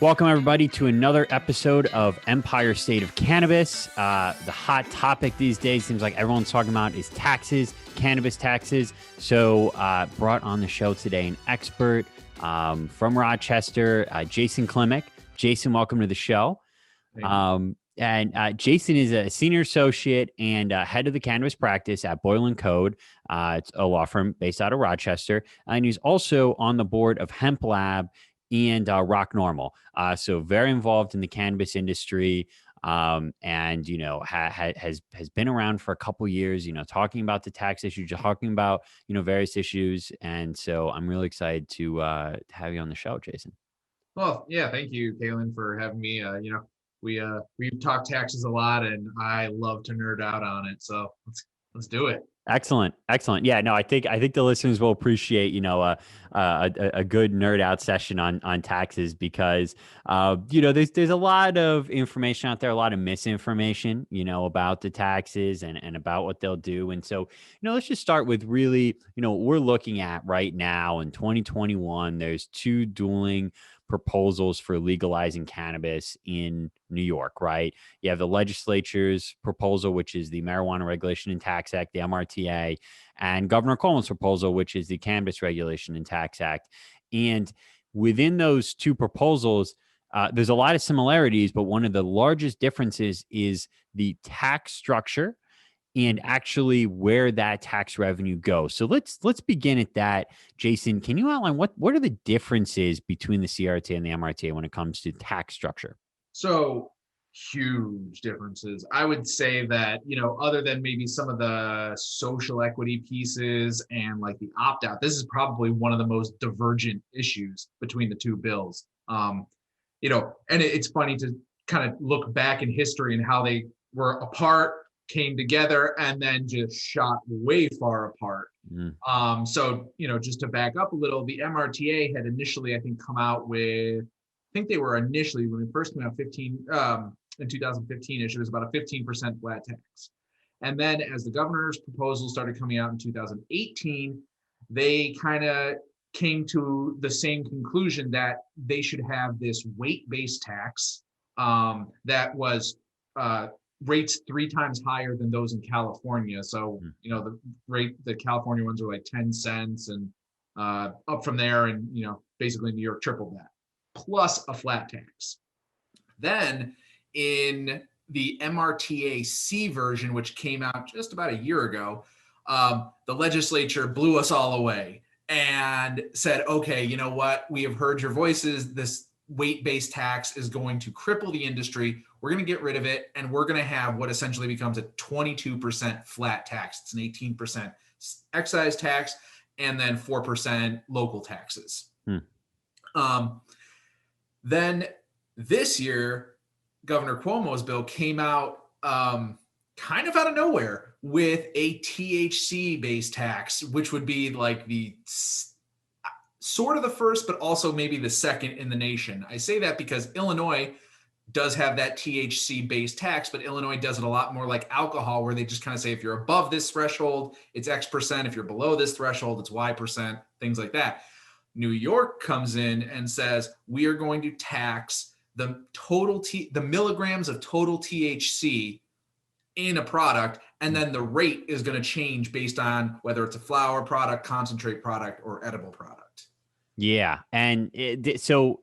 Welcome, everybody, to another episode of Empire State of Cannabis. The hot topic these days, seems like everyone's talking about, is taxes, cannabis taxes. So brought on the show today an expert from Rochester, Jason Klimmek. Jason, welcome to the show. Jason is a senior associate and head of the Cannabis Practice at Boylan Code. It's a law firm based out of Rochester. And he's also on the board of Hemp Lab and NORML. So very involved in the cannabis industry, and, you know, has been around for a couple years, you know, talking about the tax issue, talking about, you know, various issues. And so I'm really excited to have you on the show, Jason. Well, yeah, thank you, Kaylin, for having me. We've talked taxes a lot, and I love to nerd out on it. So let's do it. Excellent. Yeah, no, I think the listeners will appreciate, you know, a good nerd out session on taxes because, you know, there's a lot of information out there, a lot of misinformation, you know, about the taxes and about what they'll do. And so, you know, let's just start with really, you know, what we're looking at right now in 2021. There's two dueling proposals for legalizing cannabis in New York, right? You have the legislature's proposal, which is the Marijuana Regulation and Tax Act, the MRTA, and Governor Cuomo's proposal, which is the Cannabis Regulation and Tax Act. And within those two proposals, there's a lot of similarities, but one of the largest differences is the tax structure and actually where that tax revenue goes. So let's begin at that. Jason, can you outline what are the differences between the CRTA and the MRTA when it comes to tax structure? So huge differences. I would say that, you know, other than maybe some of the social equity pieces and like the opt-out, this is probably one of the most divergent issues between the two bills. You know, and it's funny to kind of look back in history and how they were apart, came together, and then just shot way far apart. So, you know, just to back up a little, the MRTA had initially, I think, come out with, I think they were initially, when it first came out in 2015, it was about a 15% flat tax. And then as the governor's proposal started coming out in 2018, they kind of came to the same conclusion that they should have this weight-based tax that was rates 3 times higher than those in California. So, you know, the California ones are like 10 cents and up from there. And, you know, basically New York tripled that, plus a flat tax. Then in the MRTA-C version, which came out just about a year ago, the legislature blew us all away and said, okay, you know what? We have heard your voices. This weight-based tax is going to cripple the industry. We're going to get rid of it, and we're going to have what essentially becomes a 22% flat tax. It's an 18% excise tax, and then 4% local taxes. Then this year, Governor Cuomo's bill came out kind of out of nowhere with a THC-based tax, which would be like the sort of the first, but also maybe the second in the nation. I say that because Illinois does have that THC-based tax, but Illinois does it a lot more like alcohol, where they just kind of say, if you're above this threshold, it's X percent. If you're below this threshold, it's Y percent, things like that. New York comes in and says, we are going to tax the milligrams of total THC in a product, and then the rate is going to change based on whether it's a flower product, concentrate product, or edible product. Yeah, and so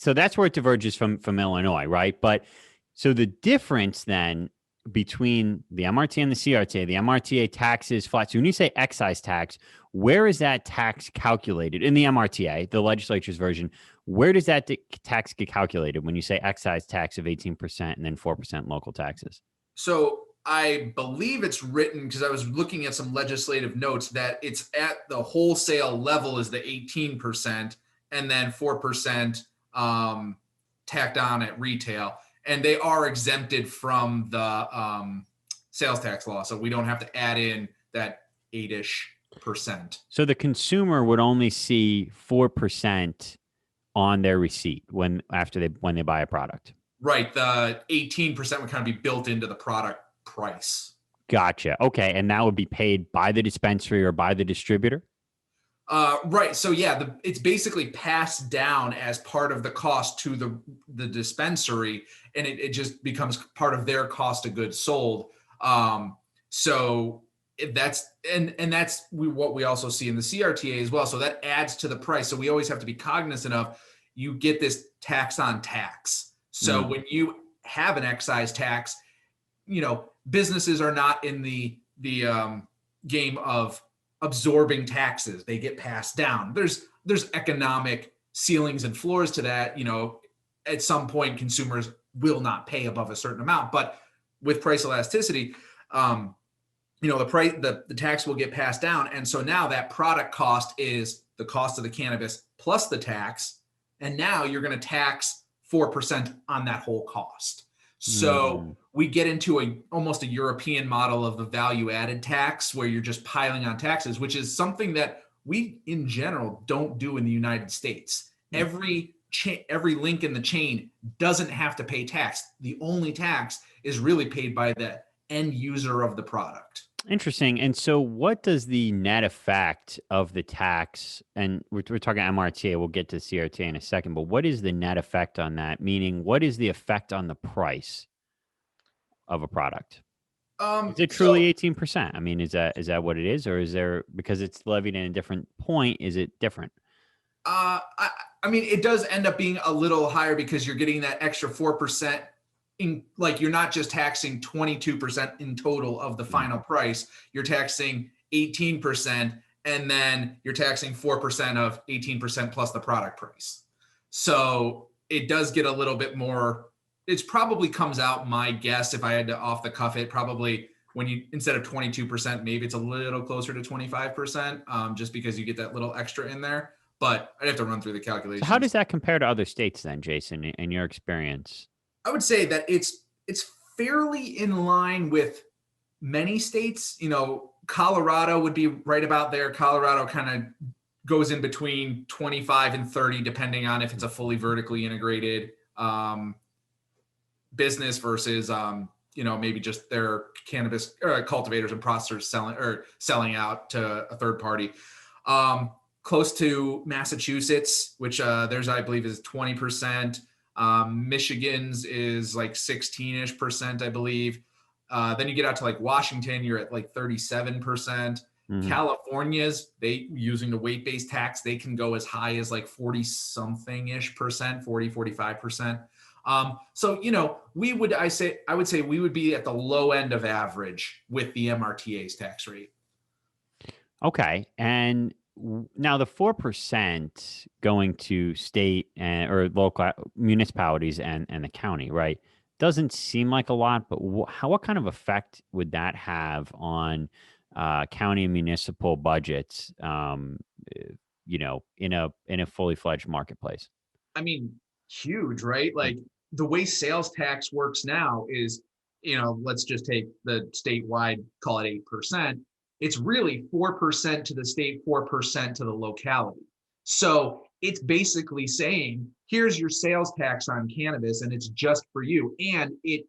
that's where it diverges from Illinois, right? But so the difference then between the MRTA and the CRTA, the MRTA taxes flat. So when you say excise tax, where is that tax calculated in the MRTA, the legislature's version? Where does that tax get calculated when you say excise tax of 18% and then 4% local taxes? So I believe it's written, because I was looking at some legislative notes, that it's at the wholesale level is the 18% and then 4% tacked on at retail. And they are exempted from the sales tax law. So we don't have to add in that 8-ish%. So the consumer would only see 4% on their receipt when they buy a product. Right. The 18% would kind of be built into the product price. Gotcha. Okay. And that would be paid by the dispensary or by the distributor? Right. So yeah, it's basically passed down as part of the cost to the dispensary, and it just becomes part of their cost of goods sold. So that's and that's what we also see in the CRTA as well. So that adds to the price. So we always have to be cognizant of, you get this tax on tax. So Mm, when you have an excise tax, businesses are not in the game of absorbing taxes. They get passed down. There's economic ceilings and floors to that. At some point consumers will not pay above a certain amount, but with price elasticity, the tax will get passed down, and so now that product cost is the cost of the cannabis plus the tax, and now you're going to tax 4% on that whole cost. So mm. we get into almost a European model of the value added tax, where you're just piling on taxes, which is something that we in general don't do in the United States. Every link in the chain doesn't have to pay tax. The only tax is really paid by the end user of the product. Interesting. And so, what does the net effect of the tax, and we're talking MRTA, we'll get to CRTA in a second, but what is the net effect on that? Meaning, what is the effect on the price of a product? Is it truly So 18%? I mean, is that what it is, or is there, because it's levied in a different point, is it different? I mean, it does end up being a little higher because you're getting that extra 4% in, like, you're not just taxing 22% in total of the Mm. final price. You're taxing 18%, and then you're taxing 4% of 18% plus the product price. So it does get a little bit more. It's probably comes out, my guess, if I had to off the cuff it, probably when you, instead of 22%, maybe it's a little closer to 25%, just because you get that little extra in there. But I'd have to run through the So, how does calculations. that compare to other states, then, Jason, in your experience? I would say that it's fairly in line with many states. Colorado would be right about there. Colorado kind of goes in between 25 and 30, depending on if it's a fully vertically integrated business versus maybe just their cannabis cultivators and processors selling out to a third party. Close to Massachusetts, which theirs I believe is 20%. Michigan's is like 16-ish%, I believe. Then you get out to like Washington, you're at like 37%. Mhm. California's, they using the weight-based tax, they can go as high as like 40 something ish percent, 40, 45%. So I would say we would be at the low end of average with the MRTA's tax rate. Okay. And now the 4% going to state and or local municipalities and the county, right? Doesn't seem like a lot, but what kind of effect would that have on county and municipal budgets? In a fully fledged marketplace. I mean, huge, right? Like the way sales tax works now is, let's just take the statewide, call it 8%. It's really 4% to the state, 4% to the locality. So it's basically saying, here's your sales tax on cannabis, and it's just for you. And it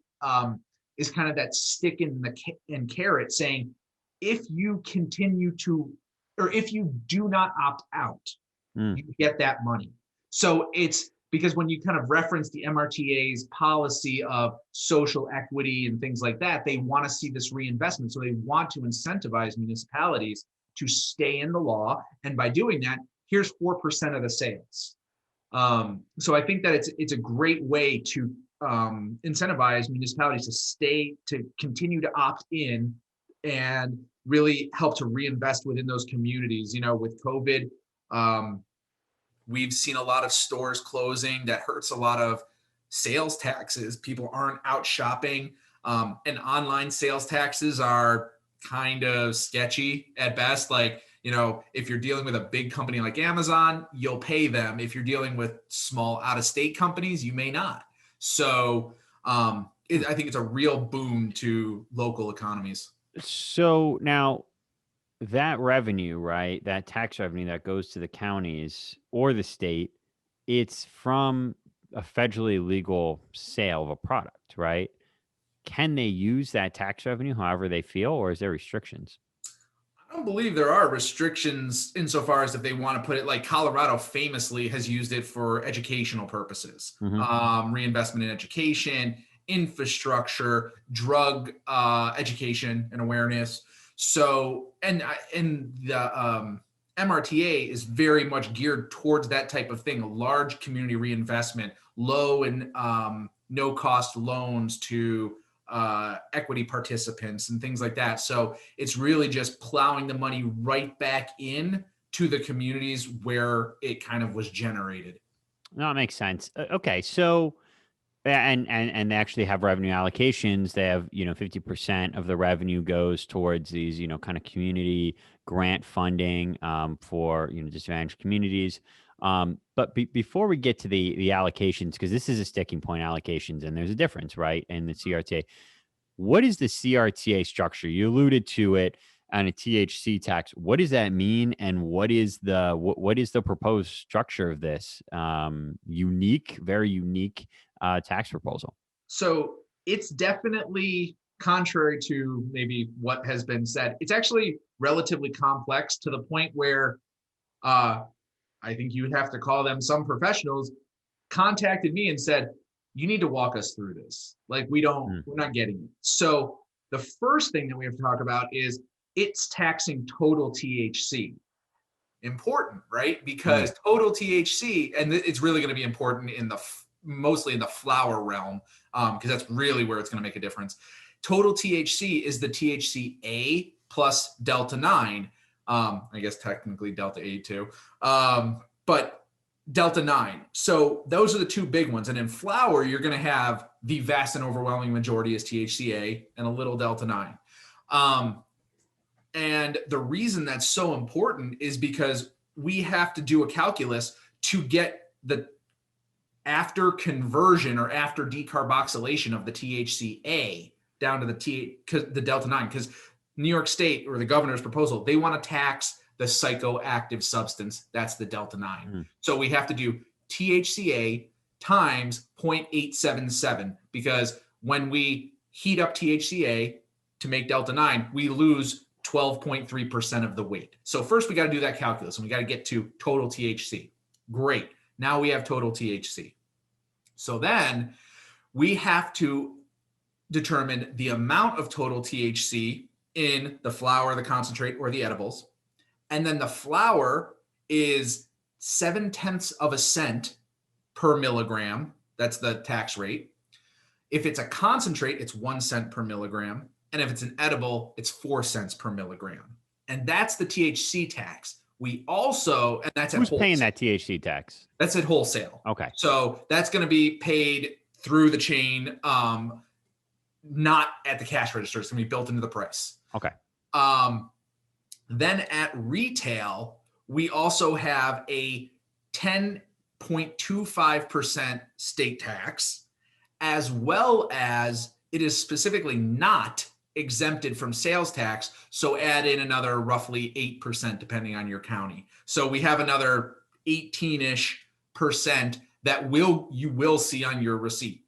is kind of that stick in the and carrot saying, if you continue to, or if you do not opt out, Mm. you get that money. So it's because when you kind of reference the MRTA's policy of social equity and things like that, they want to see this reinvestment. So they want to incentivize municipalities to stay in the law. And by doing that, here's 4% of the sales. So I think that it's a great way to incentivize municipalities to continue to opt in and really help to reinvest within those communities. With COVID, um, we've seen a lot of stores closing. That hurts a lot of sales taxes. People aren't out shopping. And online sales taxes are kind of sketchy at best. Like, if you're dealing with a big company like Amazon, you'll pay them. If you're dealing with small out of state companies, you may not. So I think it's a real boon to local economies. So now that revenue, right? That tax revenue that goes to the counties or the state, it's from a federally legal sale of a product, right? Can they use that tax revenue however they feel, or is there restrictions? don't believe there are restrictions insofar as if they want to put it, like Colorado famously has used it for educational purposes, reinvestment in education, infrastructure, drug education and awareness. So, and the MRTA is very much geared towards that type of thing, a large community reinvestment, low and no cost loans to equity participants and things like that. So it's really just plowing the money right back in to the communities where it kind of was generated. No, it makes sense. Okay, so and they actually have revenue allocations. They have 50% of the revenue goes towards these kind of community grant funding for disadvantaged communities. But before we get to the allocations, because this is a sticking point, allocations, and there's a difference, right, in the CRTA. What is the CRTA structure? You alluded to it on a THC tax. What does that mean, and what is the proposed structure of this unique, very unique tax proposal? So it's definitely contrary to maybe what has been said. It's actually relatively complex to the point where I think you would have to call them, some professionals contacted me and said, you need to walk us through this. Like, we're not getting it. So the first thing that we have to talk about is it's taxing total THC. Important, right? Because total THC, and it's really going to be important in mostly in the flower realm, because that's really where it's going to make a difference. Total THC is the THCA plus Delta 9. I guess technically Delta 8 too. But Delta 9. So those are the two big ones. And in flower, you're going to have the vast and overwhelming majority is THCA and a little Delta 9. And the reason that's so important is because we have to do a calculus to get the after conversion or after decarboxylation of the THCA down to the Delta 9, because New York State or the governor's proposal, they want to tax the psychoactive substance. That's the Delta 9. So we have to do THCA times 0.877, because when we heat up THCA to make Delta 9, we lose 12.3% of the weight. So first we got to do that calculus, and we got to get to total THC. Great. Now we have total THC. So then we have to determine the amount of total THC in the flower, the concentrate, or the edibles. And then the flower is 0.7 cents per milligram. That's the tax rate. If it's a concentrate, it's 1 cent per milligram. And if it's an edible, it's 4 cents per milligram. And that's the THC tax. We also, and that's at Who's wholesale. paying that THC tax? That's at wholesale. Okay. So that's going to be paid through the chain, not at the cash register. It's going to be built into the price. Okay. Then at retail, we also have a 10.25% state tax, as well as it is specifically not exempted from sales tax. So add in another roughly 8% depending on your county. So we have another 18-ish% that you will see on your receipt.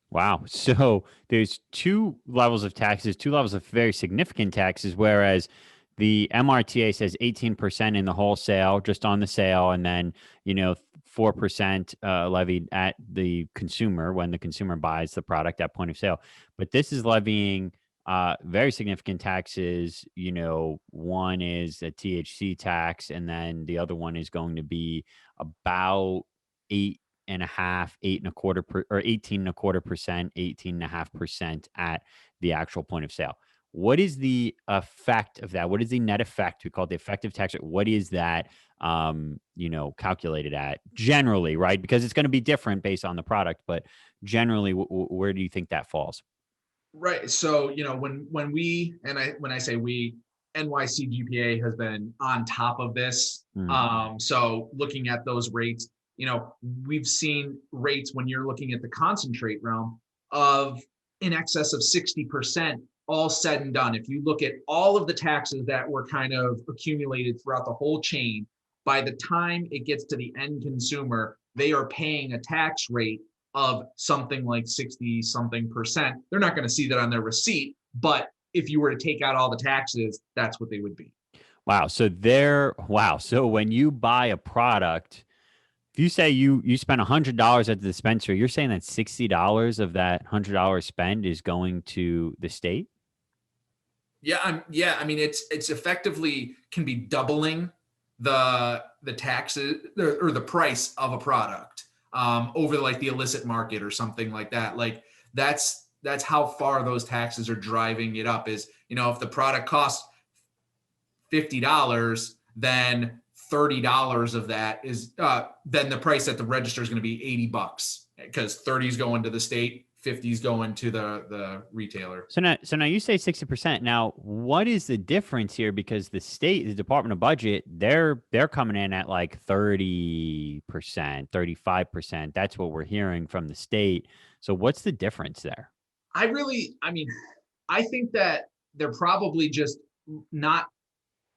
Wow. So there's two levels of taxes, two levels of very significant taxes, whereas the MRTA says 18% in the wholesale, just on the sale, and then 4% levied at the consumer when the consumer buys the product at point of sale. But this is levying very significant taxes. One is a THC tax, and then the other one is going to be about 8.5, 8.25%, or 18.25%, 18.5% at the actual point of sale. What is the effect of that? What is the net effect? We call it the effective tax rate. What is that, calculated at generally, right? Because it's going to be different based on the product, but generally, where do you think that falls? Right. So, when I say we, NYC GPA has been on top of this. So looking at those rates, we've seen rates when you're looking at the concentrate realm of in excess of 60%, all said and done. If you look at all of the taxes that were kind of accumulated throughout the whole chain, by the time it gets to the end consumer, they are paying a tax rate of something like 60 something percent. They're not going to see that on their receipt, but if you were to take out all the taxes, that's what they would be. Wow. Wow. So when you buy a product, if you say you spend $100 at the dispensary, you're saying that $60 of that $100 spend is going to the state? Yeah, I mean it's effectively can be doubling the taxes or the price of a product over like the illicit market or something like that. Like that's how far those taxes are driving it up. Is, you know, if the product costs $50, then $30 of that is then the price at the register is going to be $80 because 30 is going to the state, 50 is going to the retailer. So now you say 60%. Now, what is the difference here? Because the state, the Department of Budget, they're coming in at like 30%, 35%. That's what we're hearing from the state. So what's the difference there? I mean, I think that they're probably just not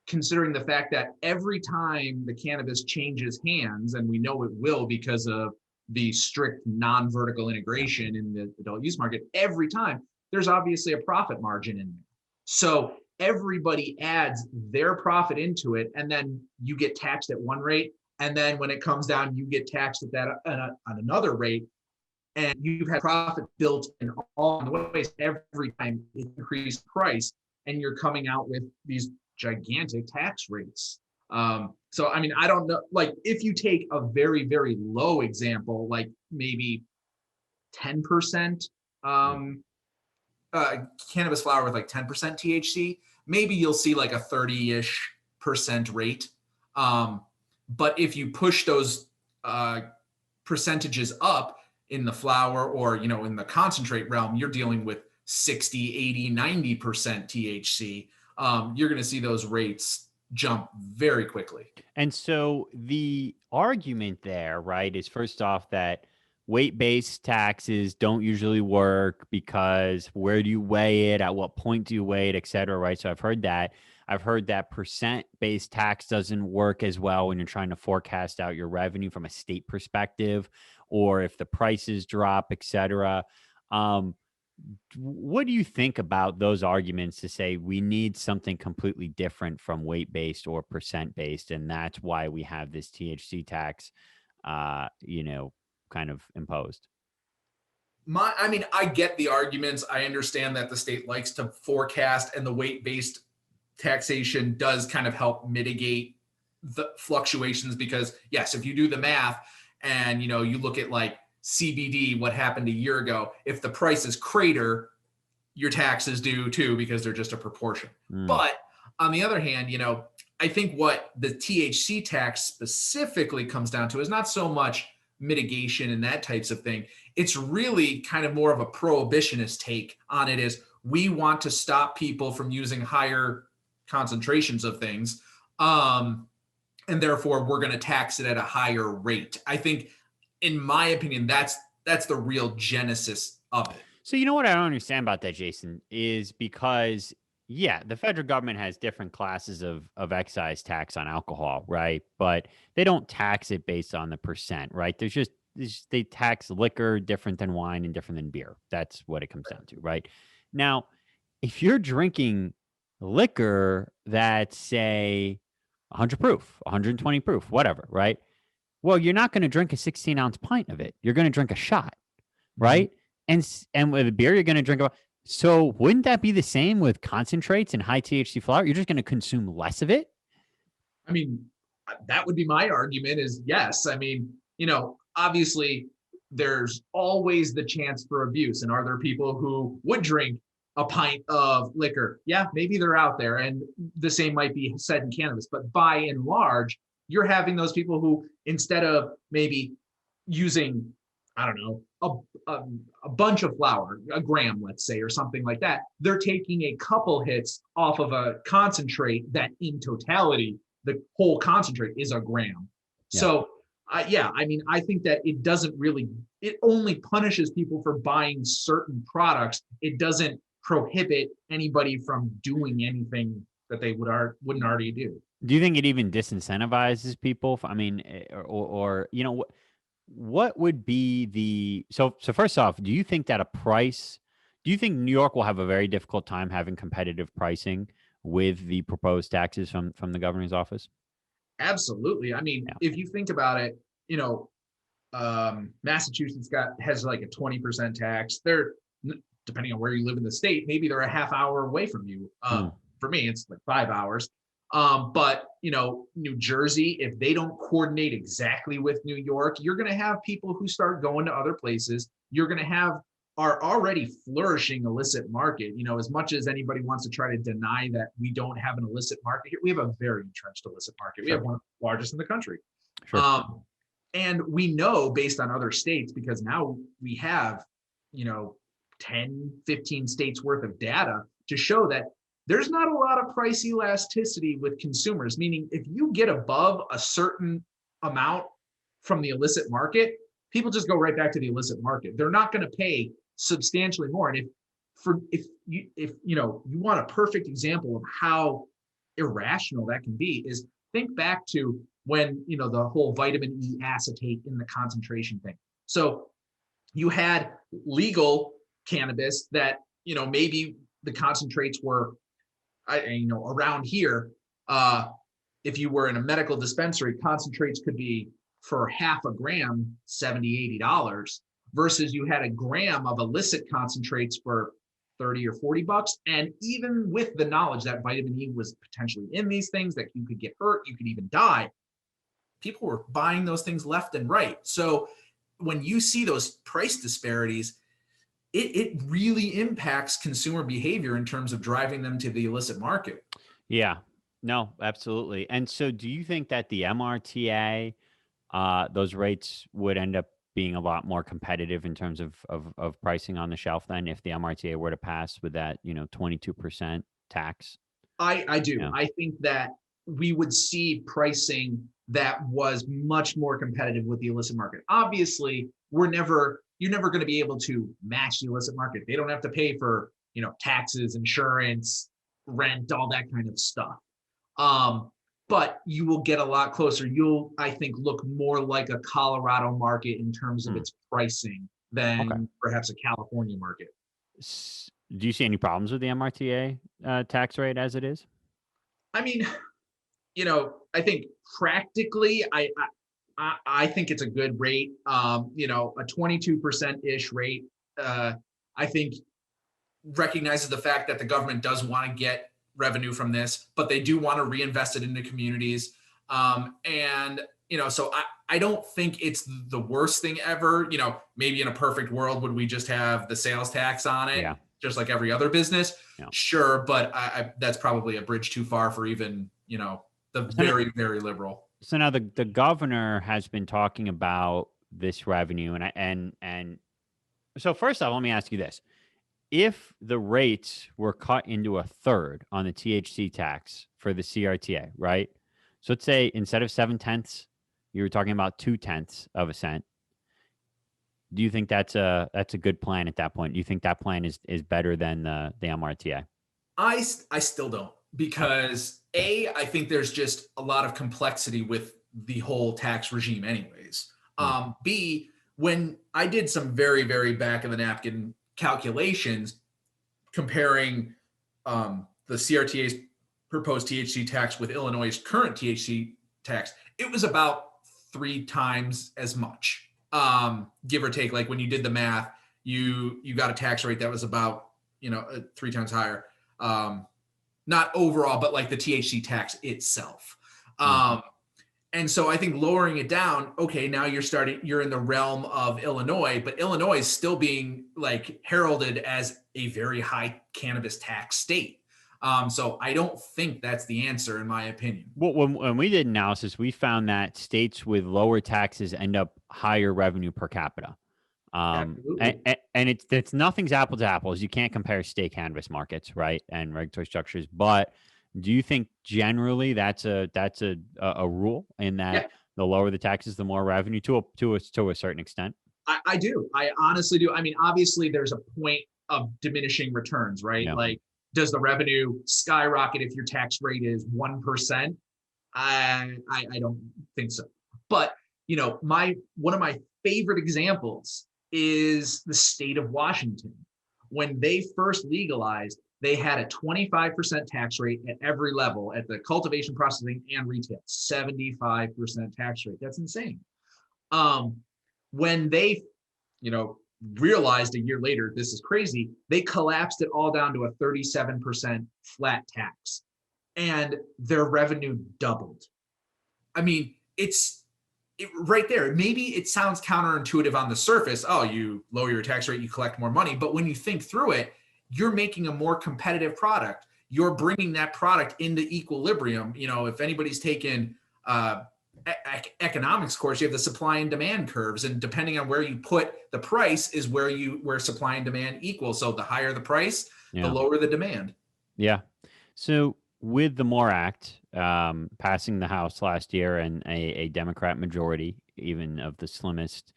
considering the fact that every time the cannabis changes hands, and we know it will because of the strict non-vertical Yeah. integration in the adult use market, every time there's obviously a profit margin in there. So everybody adds their profit into it, and then you get taxed at one rate. And then when it comes down, you get taxed at that on another rate. And you've had profit built in all the ways every time it increased price, and you're coming out with these gigantic tax rates. So I mean, I don't know. Like, if you take a very, very low example, like maybe 10% Yeah. um, cannabis flower with like 10% THC, maybe you'll see like a 30-ish% rate. But if you push those percentages up in the flower or, you know, in the concentrate realm, you're dealing with 60, 80, 90% THC. You're going to see those rates jump very quickly. And so the argument there, right, is first off that weight-based taxes don't usually work because where do you weigh it? At what point do you weigh it, et cetera, right? So I've heard that. I've heard that percent-based tax doesn't work as well when you're trying to forecast out your revenue from a state perspective, or if the prices drop, et cetera. Um, what do you think about those arguments to say we need something completely different from weight based or percent based, and that's why we have this THC tax, you know, kind of imposed? I mean, I get the arguments. I understand that the state likes to forecast, and the weight-based taxation does kind of help mitigate the fluctuations because, yes, if you do the math and, you know, you look at like CBD, what happened a year ago, if the prices crater, your taxes do too because they're just a proportion. Mm, But on the other hand, you know, I think what the THC tax specifically comes down to is not so much mitigation and that types of thing. It's really kind of more of a prohibitionist take on it. Is we want to stop people from using higher concentrations of things, and therefore we're going to tax it at a higher rate. I think, in my opinion, that's the real genesis of it. So you know what I don't understand about that, Jason, is because yeah, the federal government has different classes of excise tax on alcohol, right? But they don't tax it based on the percent, right? They tax liquor different than wine and different than beer. That's what it comes down to, right? Now, if you're drinking liquor that's say 100 proof, 120 proof, whatever, right? Well, you're not going to drink a 16-ounce pint of it. You're going to drink a shot, Mhm. right? And with a beer, you're going to drink. So wouldn't that be the same with concentrates and high THC flower? You're just going to consume less of it. I mean, that would be my argument is yes. I mean, you know, obviously there's always the chance for abuse. And are there people who would drink a pint of liquor? Yeah, maybe they're out there. And the same might be said in cannabis. But by and large, you're having those people who, instead of maybe using, I don't know, a bunch of flour, a gram, let's say, or something like that, they're taking a couple hits off of a concentrate that in totality the whole concentrate is a gram. Yeah. So, yeah, I mean, I think that it doesn't really, it only punishes people for buying certain products. It doesn't prohibit anybody from doing anything that they wouldn't already do. Do you think it even disincentivizes people? I mean, or you know, what would be the so first off, do you think that a price? Do you think New York will have a very difficult time having competitive pricing with the proposed taxes from the governor's office? Absolutely. I mean, Yeah. if you think about it, Massachusetts has like a 20% tax. They're, depending on where you live in the state, maybe they're a half hour away from you. Mm. For me, it's like 5 hours. But New Jersey, if they don't coordinate exactly with New York, you're going to have people who start going to other places. You're going to have our already flourishing illicit market. As much as anybody wants to try to deny that we don't have an illicit market here, we have a very entrenched illicit market. We have Sure. one of the largest in the country. Sure. And we know based on other states, because now we have, 10, 15 states worth of data to show that there's not a lot of price elasticity with consumers, meaning if you get above a certain amount from the illicit market, people just go right back to the illicit market. They're not going to pay substantially more. And if you want a perfect example of how irrational that can be, is think back to when the whole vitamin E acetate in the concentration thing. So you had legal cannabis that maybe the concentrates were around here. If you were in a medical dispensary, concentrates could be for half a gram $70-$80, versus you had a gram of illicit concentrates for 30 or 40 bucks. And even with the knowledge that vitamin E was potentially in these things, that you could get hurt, you could even die, people were buying those things left and right. So when you see those price disparities, it really impacts consumer behavior in terms of driving them to the illicit market. Yeah, no, absolutely. And so do you think that the MRTA, those rates would end up being a lot more competitive in terms of pricing on the shelf then if the MRTA were to pass with that, 22% tax? I do. Yeah. I think that we would see pricing that was much more competitive with the illicit market. Obviously, you're never going to be able to match the illicit market. They don't have to pay for, taxes, insurance, rent, all that kind of stuff. But you will get a lot closer. You'll, I think, look more like a Colorado market in terms of its pricing than Okay. perhaps a California market. Do you see any problems with the MRTA tax rate as it is? I mean, I think practically, I think it's a good rate. A 22% ish rate, I think recognizes the fact that the government does want to get revenue from this, but they do want to reinvest it into communities. So I don't think it's the worst thing ever. Maybe in a perfect world, would we just have the sales tax on it? Yeah. Just like every other business? Yeah. Sure. But that's probably a bridge too far for even, the very, very liberal. So now the governor has been talking about this revenue, and so first off, let me ask you this: if the rates were cut into a third on the THC tax for the CRTA, right? So let's say instead of 7/10, you were talking about 2/10 of a cent. Do you think that's a good plan at that point? Do you think that plan is better than the MRTA? I still don't, because I think there's just a lot of complexity with the whole tax regime anyways. B, when I did some very, very back of the napkin calculations comparing the CRTA's proposed THC tax with Illinois' current THC tax, it was about 3 times as much, give or take. Like when you did the math, you got a tax rate that was about 3 times higher. Not overall, but like the THC tax itself. And so I think lowering it down, okay, now you're in the realm of Illinois, but Illinois is still being like heralded as a very high cannabis tax state. So I don't think that's the answer, in my opinion. Well, when we did analysis, we found that states with lower taxes end up higher revenue per capita. Absolutely. And it's nothing's apple to apples. You can't compare state cannabis markets, right, and regulatory structures. But do you think generally that's a rule in that Yeah. the lower the taxes, the more revenue to a certain extent? I do. I honestly do. I mean, obviously, there's a point of diminishing returns, right? Yeah. Like, does the revenue skyrocket if your tax rate is 1%? I don't think so. But one of my favorite examples is the state of Washington. When they first legalized, they had a 25% tax rate at every level, at the cultivation, processing, and retail. 75% tax rate. That's insane. When they, you know, realized a year later this is crazy, they collapsed it all down to a 37% flat tax, and their revenue doubled. I mean, right there. Maybe it sounds counterintuitive on the surface. Oh, you lower your tax rate, you collect more money. But when you think through it, you're making a more competitive product. You're bringing that product into equilibrium. You know, if anybody's taken economics course, you have the supply and demand curves, and depending on where you put the price is where supply and demand equal. So the higher the price, the lower the demand. Yeah. So with the MORE Act passing the House last year and a Democrat majority, even of the slimmest,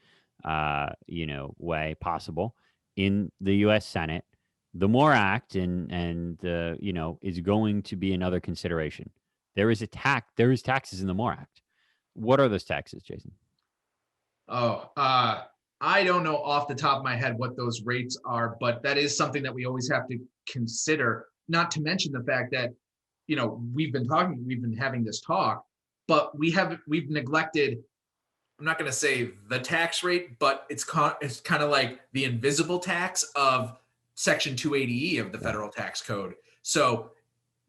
way possible in the U.S. Senate, the MORE Act and is going to be another consideration. There is taxes in the MORE Act. What are those taxes, Jason? Oh, I don't know off the top of my head what those rates are, but that is something that we always have to consider. Not to mention the fact that, you know, we've been having this talk, but we've neglected. I'm not going to say the tax rate, but it's kind of like the invisible tax of Section 280E of the Federal Tax Code. So,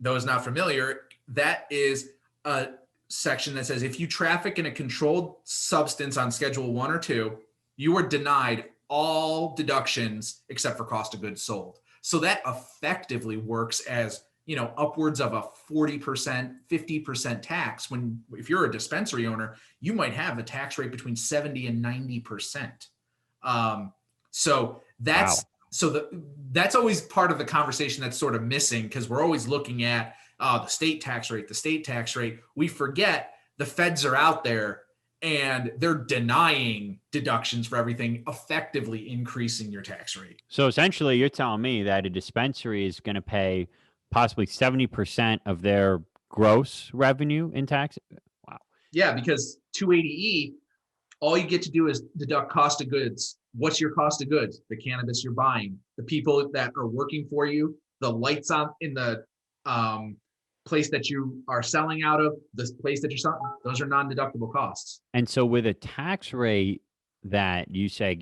those not familiar, that is a section that says if you traffic in a controlled substance on Schedule 1 or 2, you are denied all deductions except for cost of goods sold. So that effectively works as, you know, upwards of a 40%, 50% tax. When if you're a dispensary owner, you might have a tax rate between 70 and 90%. So that's that's always part of the conversation that's sort of missing, because we're always looking at the state tax rate. We forget the feds are out there and they're denying deductions for everything, effectively increasing your tax rate. So essentially, you're telling me that a dispensary is going to pay possibly 70% of their gross revenue in tax? Wow. Yeah, because 280E, all you get to do is deduct cost of goods. What's your cost of goods? The cannabis you're buying, the people that are working for you, the lights on in the place that you are selling out of, the place that you're selling, those are non-deductible costs. And so with a tax rate that you say,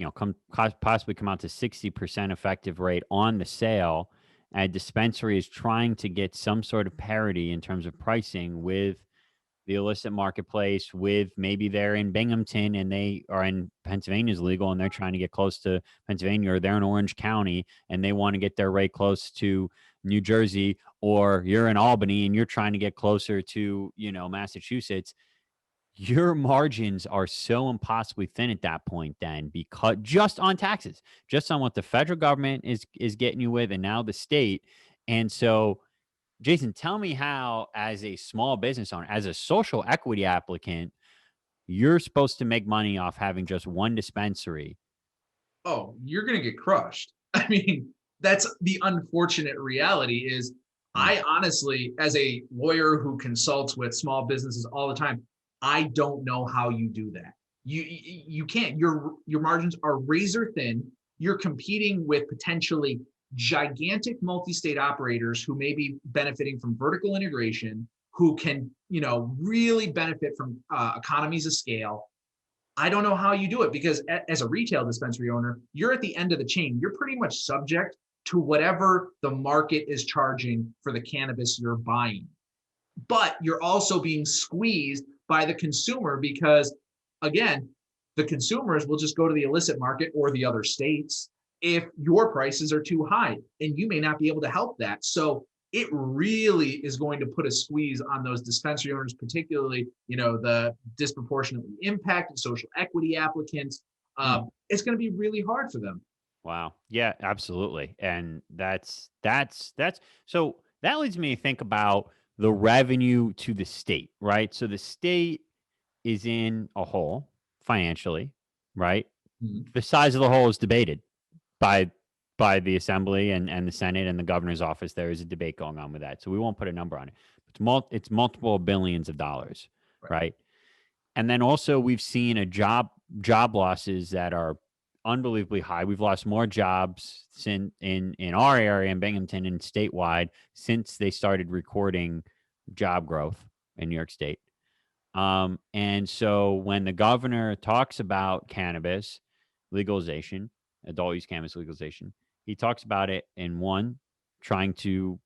possibly come out to 60% effective rate on the sale, a dispensary is trying to get some sort of parity in terms of pricing with the illicit marketplace, with maybe they're in Binghamton and they are in Pennsylvania's legal and they're trying to get close to Pennsylvania, or they're in Orange County and they want to get their rate close to New Jersey, or you're in Albany and you're trying to get closer to, Massachusetts. Your margins are so impossibly thin at that point then, because just on taxes, just on what the federal government is getting you with, and now the state. And so, Jason, tell me how, as a small business owner, as a social equity applicant, you're supposed to make money off having just one dispensary. Oh, you're going to get crushed. I mean, that's the unfortunate reality is I honestly, as a lawyer who consults with small businesses all the time, I don't know how you do that. You can't. Your margins are razor thin. You're competing with potentially gigantic multi-state operators who may be benefiting from vertical integration, who can, really benefit from economies of scale. I don't know how you do it, because as a retail dispensary owner, you're at the end of the chain. You're pretty much subject to whatever the market is charging for the cannabis you're buying. But you're also being squeezed by the consumer, because, again, the consumers will just go to the illicit market or the other states if your prices are too high, and you may not be able to help that. So it really is going to put a squeeze on those dispensary owners, particularly, the disproportionately impacted social equity applicants. It's going to be really hard for them. Wow. Yeah, absolutely. And that's so that leads me to think about the revenue to the state, right? So the state is in a hole financially, right? Mm-hmm. The size of the hole is debated by the assembly and the Senate and the governor's office. There is a debate going on with that. So we won't put a number on it. It's multiple billions of dollars, right? And then also we've seen job losses that are unbelievably high. We've lost more jobs in our area in Binghamton and statewide since they started recording job growth in New York State. And so when the governor talks about cannabis legalization, adult use cannabis legalization, he talks about it in one, trying to,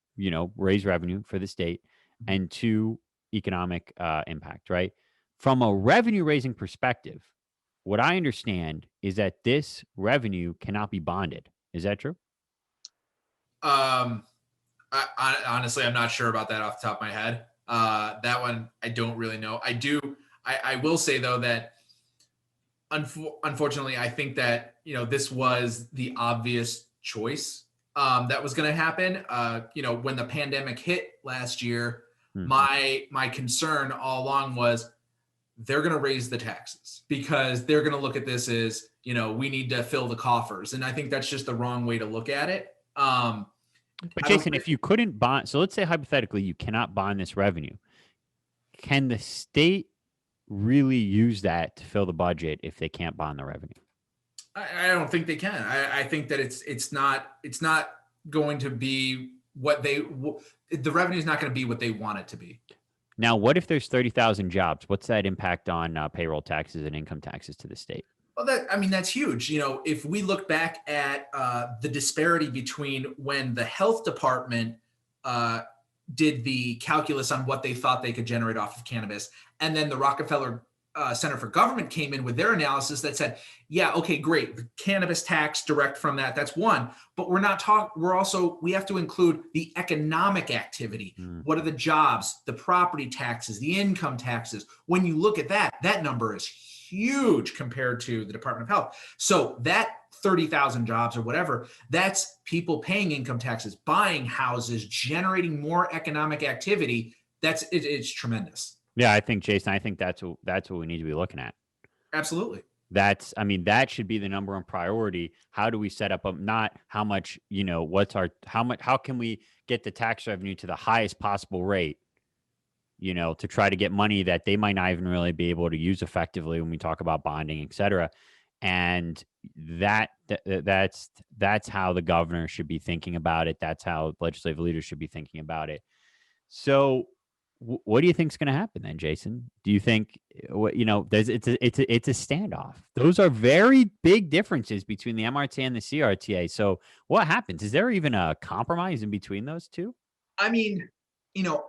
raise revenue for the state, and two, economic impact, right? From a revenue raising perspective, what I understand is that this revenue cannot be bonded. Is that true? Um, honestly, I'm not sure about that off the top of my head. That one, I don't really know. I will say though that unfortunately, I think that, this was the obvious choice that was going to happen. When the pandemic hit last year, my concern all along was they're going to raise the taxes because they're going to look at this as, we need to fill the coffers. And I think that's just the wrong way to look at it. But Jason, if you couldn't bond, so let's say hypothetically you cannot bond this revenue, can the state really use that to fill the budget if they can't bond the revenue? I don't think they can. I think that it's not going to be what the revenue is not going to be what they want it to be. Now, what if there's 30,000 jobs? What's that impact on payroll taxes and income taxes to the state? Well, that's huge. If we look back at the disparity between when the health department did the calculus on what they thought they could generate off of cannabis, and then the Rockefeller Center for Government came in with their analysis that said, yeah, okay, great. The cannabis tax direct from that, that's one. But we have to include the economic activity. What are the jobs, the property taxes, the income taxes? When you look at that number is huge compared to the Department of Health. So that 30,000 jobs or whatever, that's people paying income taxes, buying houses, generating more economic activity. It's tremendous. Yeah, I think, Jason, that's what we need to be looking at. Absolutely. That should be the number one priority. How do we set up not how much, how can we get the tax revenue to the highest possible rate, to try to get money that they might not even really be able to use effectively when we talk about bonding, et cetera. And that's how the governor should be thinking about it. That's how legislative leaders should be thinking about it. So what do you think is going to happen then, Jason? Do you think it's a standoff? Those are very big differences between the MRTA and the CRTA. So what happens? Is there even a compromise in between those two? I mean,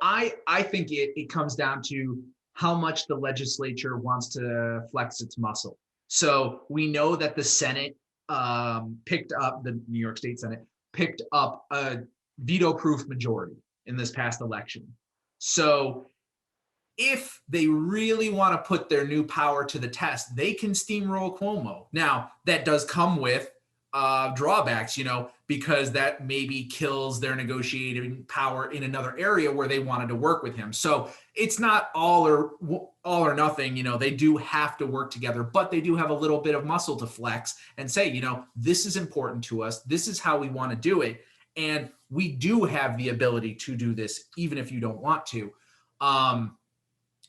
I think it comes down to how much the legislature wants to flex its muscle. So we know that the Senate the New York State Senate picked up a veto-proof majority in this past election. So if they really want to put their new power to the test, they can steamroll Cuomo. Now, that does come with drawbacks, because that maybe kills their negotiating power in another area where they wanted to work with him. So it's not all or nothing. They do have to work together, but they do have a little bit of muscle to flex and say, this is important to us. This is how we want to do it. And we do have the ability to do this, even if you don't want to.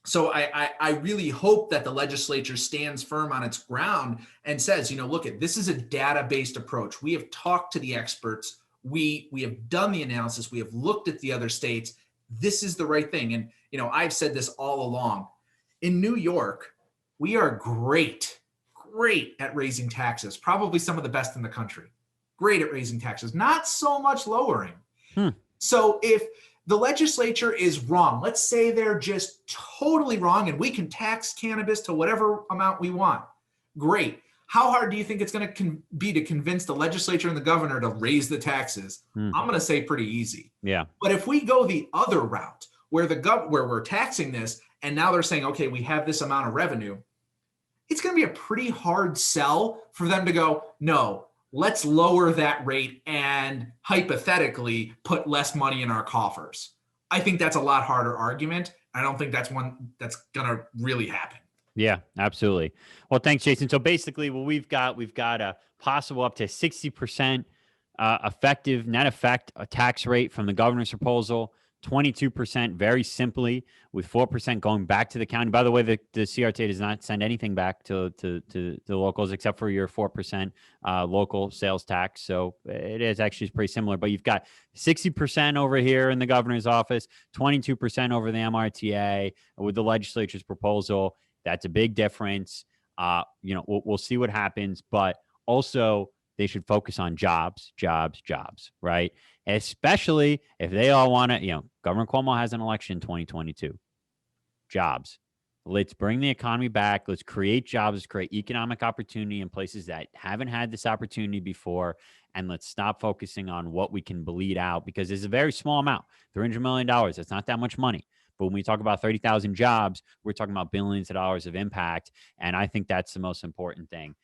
So I really hope that the legislature stands firm on its ground and says, look, this is a data-based approach. We have talked to the experts. We have done the analysis. We have looked at the other states. This is the right thing. And, I've said this all along. In New York, we are great at raising taxes, probably some of the best in the country. Great at raising taxes, not so much lowering. So if the legislature is wrong, let's say they're just totally wrong and we can tax cannabis to whatever amount we want. Great. How hard do you think it's going to be to convince the legislature and the governor to raise the taxes? I'm going to say pretty easy. Yeah. But if we go the other route where where we're taxing this and now they're saying, okay, we have this amount of revenue, it's going to be a pretty hard sell for them to go, no, let's lower that rate and hypothetically put less money in our coffers. I think that's a lot harder argument. I don't think that's one that's going to really happen. Yeah, absolutely. Well, thanks, Jason. So basically what we've got a possible up to 60% effective net effect a tax rate from the governor's proposal. 22% very simply, with 4% going back to the county. By the way, the CRTA does not send anything back to the locals except for your 4% local sales tax. So it is actually pretty similar. But you've got 60% over here in the governor's office, 22% over the MRTA with the legislature's proposal. That's a big difference. We'll see what happens, but also they should focus on jobs, right? Especially if they all want to, Governor Cuomo has an election in 2022. Jobs. Let's bring the economy back. Let's create jobs. Let's create economic opportunity in places that haven't had this opportunity before. And let's stop focusing on what we can bleed out, because it's a very small amount, $300 million. That's not that much money. But when we talk about 30,000 jobs, we're talking about billions of dollars of impact. And I think that's the most important thing.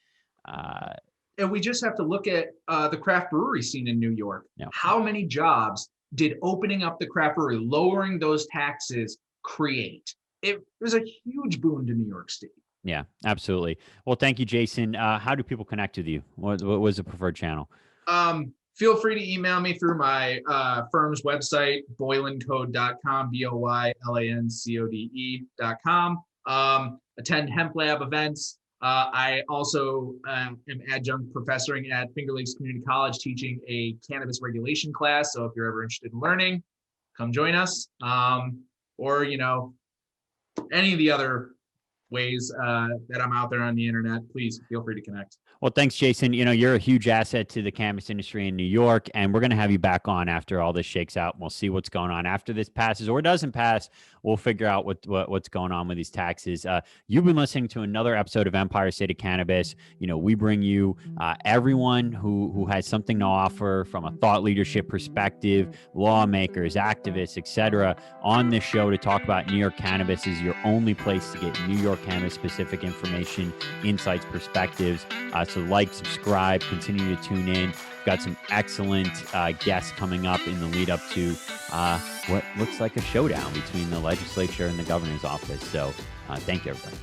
And we just have to look at the craft brewery scene in New York. Yeah. How many jobs did opening up the craft brewery, lowering those taxes, create? It was a huge boon to New York State. Yeah, absolutely. Well, thank you, Jason. How do people connect with you? What was the preferred channel? Feel free to email me through my firm's website, boylancode.com, BOYLANCODE.com. Attend Hemp Lab events. I also am adjunct professoring at Finger Lakes Community College, teaching a cannabis regulation class. So if you're ever interested in learning, come join us. Or, any of the other ways that I'm out there on the internet, please feel free to connect. Well, thanks, Jason. You're a huge asset to the cannabis industry in New York, and we're going to have you back on after all this shakes out. We'll see what's going on after this passes or doesn't pass. We'll figure out what's going on with these taxes. You've been listening to another episode of Empire State of Cannabis. We bring you everyone who has something to offer from a thought leadership perspective, lawmakers, activists, etc., on this show to talk about New York cannabis. Is your only place to get New York cannabis specific information, insights, perspectives. So subscribe, continue to tune in. We've got some excellent guests coming up in the lead up to what looks like a showdown between the legislature and the governor's office. So thank you, everybody.